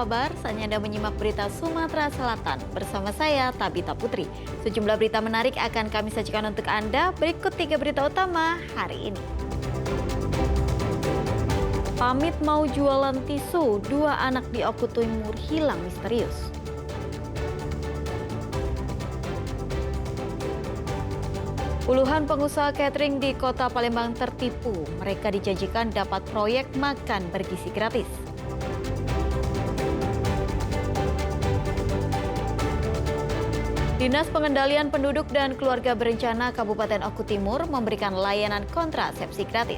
kabar? Saatnya Anda menyimak berita Sumatera Selatan bersama saya, Tabita Putri. Sejumlah berita menarik akan kami sajikan untuk Anda. Berikut 3 berita utama hari ini. Pamit mau jualan tisu, 2 anak di Oku Timur hilang misterius. Puluhan pengusaha catering di Kota Palembang tertipu. Mereka dijanjikan dapat proyek makan bergizi gratis. Dinas Pengendalian Penduduk dan Keluarga Berencana Kabupaten Oku Timur memberikan layanan kontrasepsi gratis.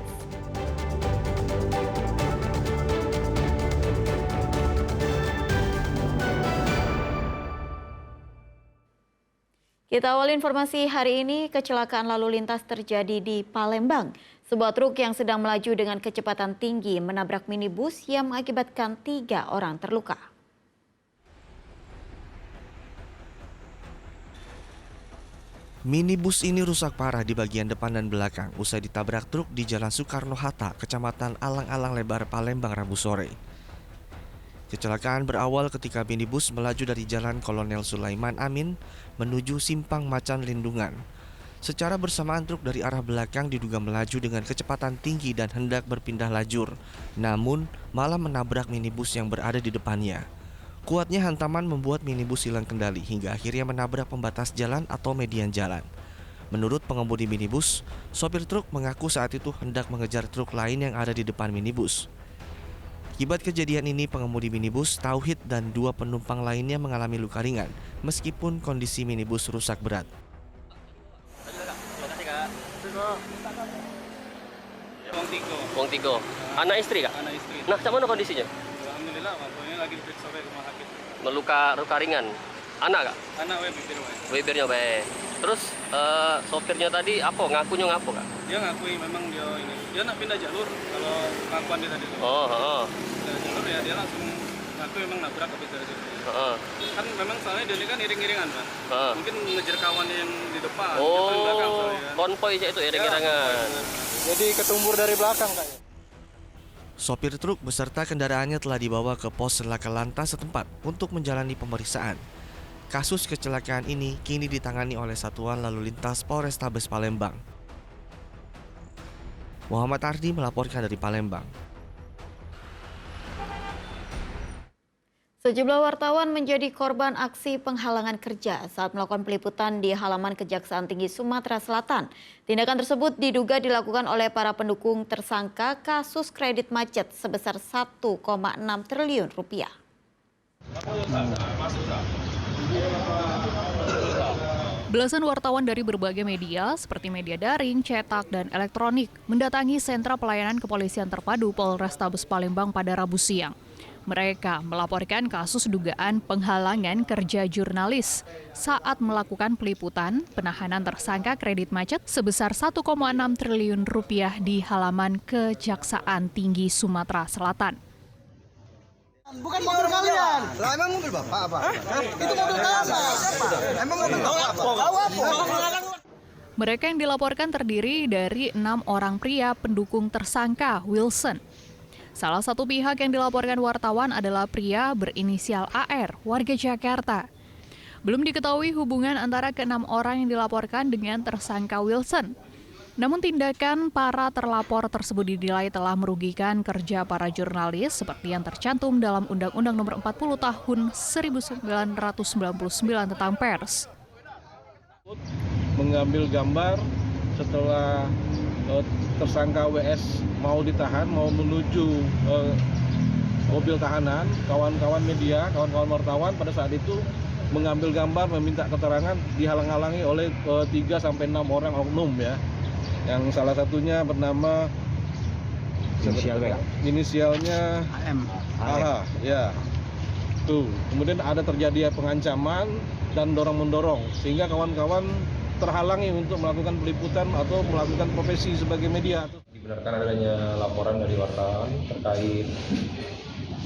Kita awali informasi hari ini, kecelakaan lalu lintas terjadi di Palembang. Sebuah truk yang sedang melaju dengan kecepatan tinggi menabrak minibus yang mengakibatkan 3 orang terluka. Minibus ini rusak parah di bagian depan dan belakang usai ditabrak truk di Jalan Soekarno-Hatta, Kecamatan Alang-Alang Lebar, Palembang, Rabu sore. Kecelakaan berawal ketika minibus melaju dari Jalan Kolonel Sulaiman Amin menuju Simpang Macan Lindungan. Secara bersamaan truk dari arah belakang diduga melaju dengan kecepatan tinggi dan hendak berpindah lajur, namun malah menabrak minibus yang berada di depannya. Kuatnya hantaman membuat minibus hilang kendali hingga akhirnya menabrak pembatas jalan atau median jalan. Menurut pengemudi minibus, sopir truk mengaku saat itu hendak mengejar truk lain yang ada di depan minibus. Akibat kejadian ini, pengemudi minibus, Tauhid, dan 2 penumpang lainnya mengalami luka ringan, meskipun kondisi minibus rusak berat. Wong Tigo. Anak istri kak? Anak istri. Nah, macam mana kondisinya? Alhamdulillah, makanya lagi diperiksa ke rumah sakit. Luka ringan. Anak kak? Anak bibir. Bibirnya baik. Terus sopirnya tadi ngakunya ngaku kak? Dia ngakui memang dia nak pindah jalur kalau pengakuan dia tadi. Pindah jalur ya dia langsung ngaku memang nabrak habis dari situ. Kan memang soalnya dia ini kan iring-iringan kan. Mungkin ngejar kawannya yang di depan. Di belakang soalnya. Konvoy itu iring-iringan. Jadi ketumbur dari belakang kak. Sopir truk beserta kendaraannya telah dibawa ke pos laka lantas setempat untuk menjalani pemeriksaan. Kasus kecelakaan ini kini ditangani oleh Satuan Lalu Lintas Polrestabes Palembang. Muhammad Ardi melaporkan dari Palembang. Sejumlah wartawan menjadi korban aksi penghalangan kerja saat melakukan peliputan di halaman Kejaksaan Tinggi Sumatera Selatan. Tindakan tersebut diduga dilakukan oleh para pendukung tersangka kasus kredit macet sebesar 1,6 triliun rupiah. Belasan wartawan dari berbagai media seperti media daring, cetak, dan elektronik mendatangi sentra pelayanan kepolisian terpadu Polrestabes Palembang pada Rabu siang. Mereka melaporkan kasus dugaan penghalangan kerja jurnalis saat melakukan peliputan penahanan tersangka kredit macet sebesar 1,6 triliun rupiah di halaman Kejaksaan Tinggi Sumatera Selatan. Bukan mobil kalian. Lah emang mobil Bapak apa? Itu mobil kalian. Emang mobil Bapak apa? Mereka yang dilaporkan terdiri dari 6 orang pria pendukung tersangka Wilson. Salah satu pihak yang dilaporkan wartawan adalah pria berinisial AR, warga Jakarta. Belum diketahui hubungan antara ke-6 orang yang dilaporkan dengan tersangka Wilson. Namun tindakan para terlapor tersebut dinilai telah merugikan kerja para jurnalis seperti yang tercantum dalam Undang-Undang Nomor 40 Tahun 1999 tentang pers. Mengambil gambar setelah tersangka WS mau ditahan, mau menuju mobil tahanan, kawan-kawan media, kawan-kawan wartawan pada saat itu mengambil gambar, meminta keterangan, dihalang-halangi oleh 3-6 orang oknum ya. Yang salah satunya bernama inisialnya AH, ya. Tuh, kemudian ada terjadi pengancaman dan dorong-mendorong sehingga kawan-kawan terhalangi untuk melakukan peliputan atau melakukan profesi sebagai media. Dibenarkan adanya laporan dari wartawan terkait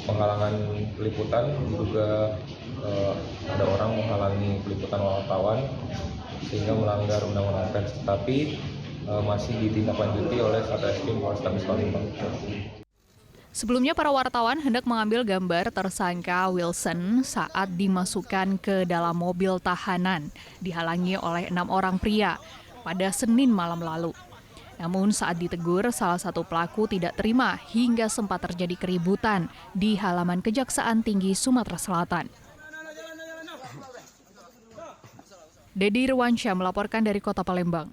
penghalangan peliputan, juga ada orang menghalangi peliputan wartawan sehingga melanggar undang-undang pers, tapi masih ditindaklanjuti oleh Satreskrim Polrestabes Palembang. Sebelumnya para wartawan hendak mengambil gambar tersangka Wilson saat dimasukkan ke dalam mobil tahanan, dihalangi oleh 6 orang pria pada Senin malam lalu. Namun saat ditegur, salah satu pelaku tidak terima hingga sempat terjadi keributan di halaman Kejaksaan Tinggi Sumatera Selatan. Dedi Irwansyah melaporkan dari Kota Palembang.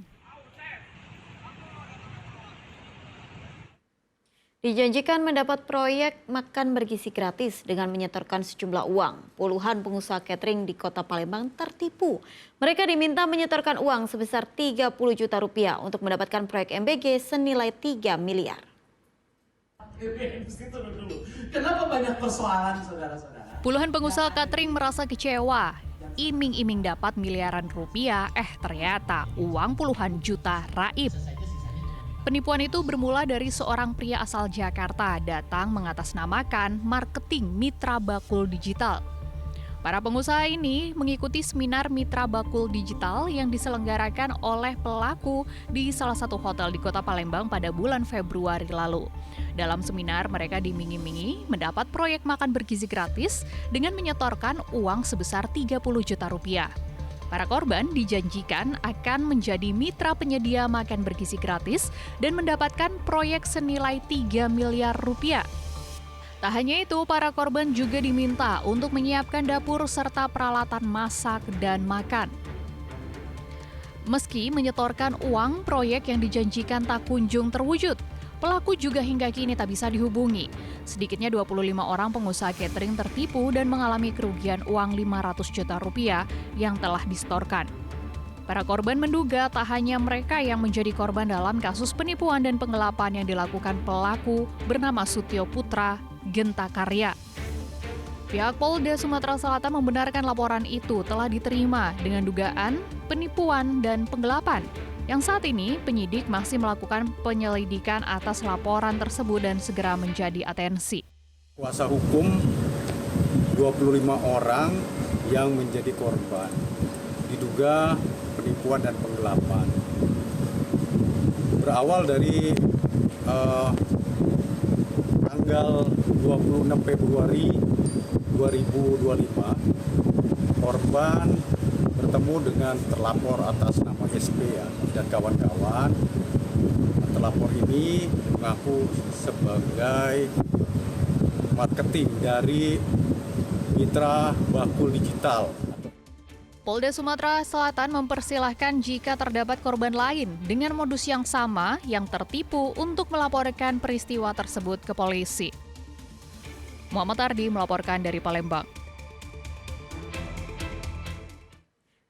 Dijanjikan mendapat proyek makan bergizi gratis dengan menyetorkan sejumlah uang. Puluhan pengusaha catering di Kota Palembang tertipu. Mereka diminta menyetorkan uang sebesar 30 juta rupiah untuk mendapatkan proyek MBG senilai 3 miliar. Kenapa banyak persoalan, saudara-saudara? Puluhan pengusaha catering merasa kecewa. Iming-iming dapat miliaran rupiah, ternyata uang puluhan juta raib. Penipuan itu bermula dari seorang pria asal Jakarta datang mengatasnamakan marketing Mitra Bakul Digital. Para pengusaha ini mengikuti seminar Mitra Bakul Digital yang diselenggarakan oleh pelaku di salah satu hotel di Kota Palembang pada bulan Februari lalu. Dalam seminar, mereka diiming-imingi mendapat proyek makan bergizi gratis dengan menyetorkan uang sebesar 30 juta rupiah. Para korban dijanjikan akan menjadi mitra penyedia makan bergizi gratis dan mendapatkan proyek senilai 3 miliar rupiah. Tak hanya itu, para korban juga diminta untuk menyiapkan dapur serta peralatan masak dan makan. Meski menyetorkan uang, proyek yang dijanjikan tak kunjung terwujud. Pelaku juga hingga kini tak bisa dihubungi. Sedikitnya 25 orang pengusaha catering tertipu dan mengalami kerugian uang 500 juta rupiah yang telah disetorkan. Para korban menduga tak hanya mereka yang menjadi korban dalam kasus penipuan dan penggelapan yang dilakukan pelaku bernama Sutio Putra Genta Karya. Pihak Polda Sumatera Selatan membenarkan laporan itu telah diterima dengan dugaan penipuan dan penggelapan. Yang saat ini penyidik masih melakukan penyelidikan atas laporan tersebut dan segera menjadi atensi. Kuasa hukum 25 orang yang menjadi korban diduga penipuan dan penggelapan. Berawal dari tanggal 26 Februari 2025, korban bertemu dengan terlapor atas nama SP dan kawan-kawan. Terlapor ini mengaku sebagai marketing dari Mitra Bakul Digital. Polda Sumatera Selatan mempersilahkan jika terdapat korban lain dengan modus yang sama yang tertipu untuk melaporkan peristiwa tersebut ke polisi. Muhammad Ardi melaporkan dari Palembang.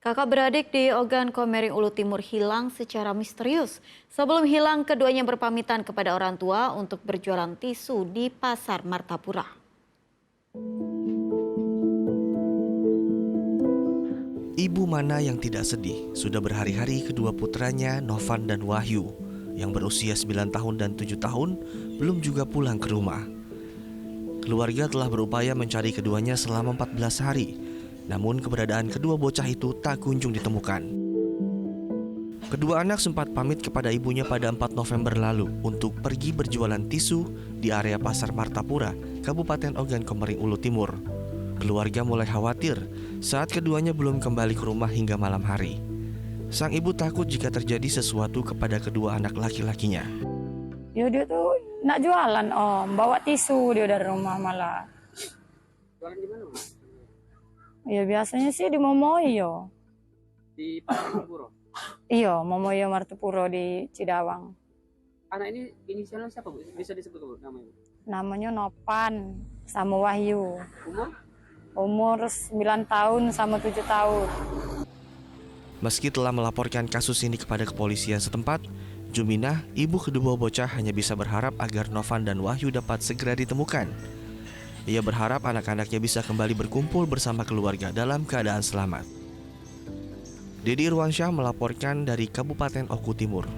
Kakak beradik di Ogan Komering Ulu Timur hilang secara misterius. Sebelum hilang, keduanya berpamitan kepada orang tua untuk berjualan tisu di Pasar Martapura. Ibu mana yang tidak sedih? Sudah berhari-hari kedua putranya, Novan dan Wahyu, yang berusia 9 tahun dan 7 tahun, belum juga pulang ke rumah. Keluarga telah berupaya mencari keduanya selama 14 hari. Namun keberadaan kedua bocah itu tak kunjung ditemukan. Kedua anak sempat pamit kepada ibunya pada 4 November lalu untuk pergi berjualan tisu di area Pasar Martapura, Kabupaten Ogan Komering Ulu Timur. Keluarga mulai khawatir saat keduanya belum kembali ke rumah hingga malam hari. Sang ibu takut jika terjadi sesuatu kepada kedua anak laki-lakinya. Ya dia tuh nak jualan om, bawa tisu dia dari rumah malah. Jualan di mana? Ya biasanya sih di Momoyo. Di Pasar Martapura? Iya, Momoyo Martapura di Cidawang. Anak ini inisialnya siapa Bu? Bisa disebut Bu namanya? Namanya Novan sama Wahyu. Umur? Umur 9 tahun sama 7 tahun. Meski telah melaporkan kasus ini kepada kepolisian setempat, Juminah, ibu kedua bocah, hanya bisa berharap agar Novan dan Wahyu dapat segera ditemukan. Ia berharap anak-anaknya bisa kembali berkumpul bersama keluarga dalam keadaan selamat. Dedi Irwansyah melaporkan dari Kabupaten Oku Timur.